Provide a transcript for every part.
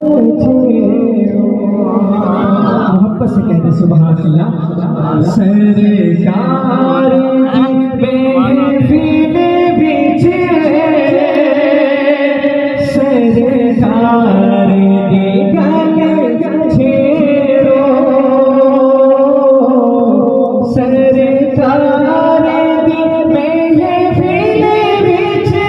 मोहब्बत से कहते सुभान अल्लाह। सरकार की महफिल बिछे, सरकार की गल छेड़ो, सरकार की महफिल बिछे,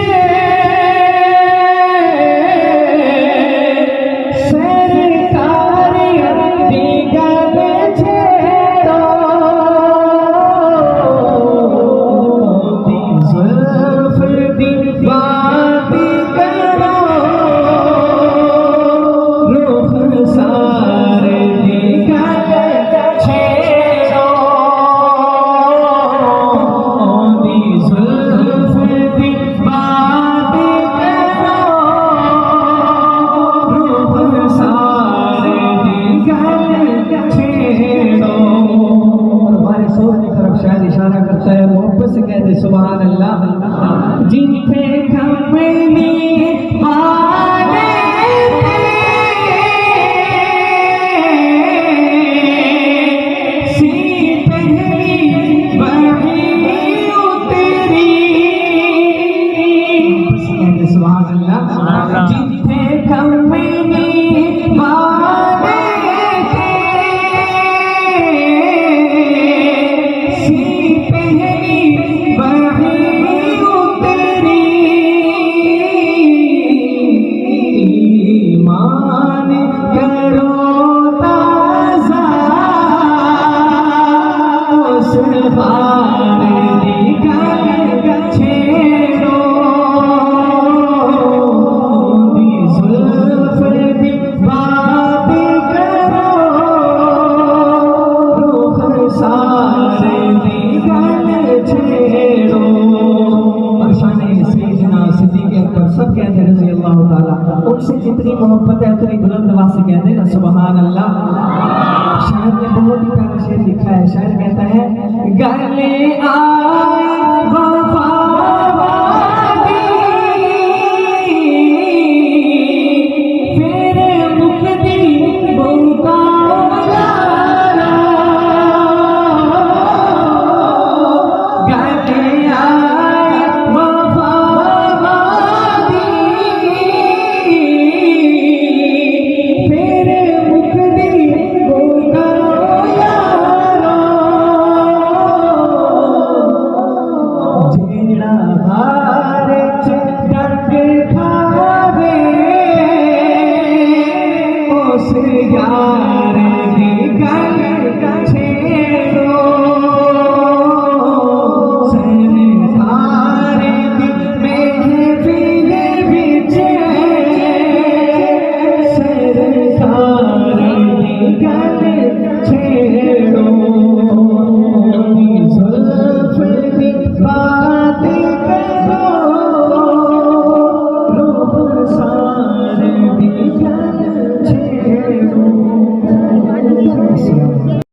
इशारा करता है, मोहब्बत से कहते सुभान अल्लाह। जिथे कमली वाले सी पहली बड़ी उतरी, कहते सुभान अल्लाह। जिथे कमली वाले सब कहते हैं रज़ी अल्लाह ताला, उनसे जितनी मोहब्बत है उतनी बुलंद आवाज़ से कहते हैं ना सुभान अल्लाह। शायर ने बहुत ही प्यारा शेर लिखा है। शायर कहता है, गले आए वफा वादी, फिर मुक्ति मुका यारा, गले आए वफा यार दी गल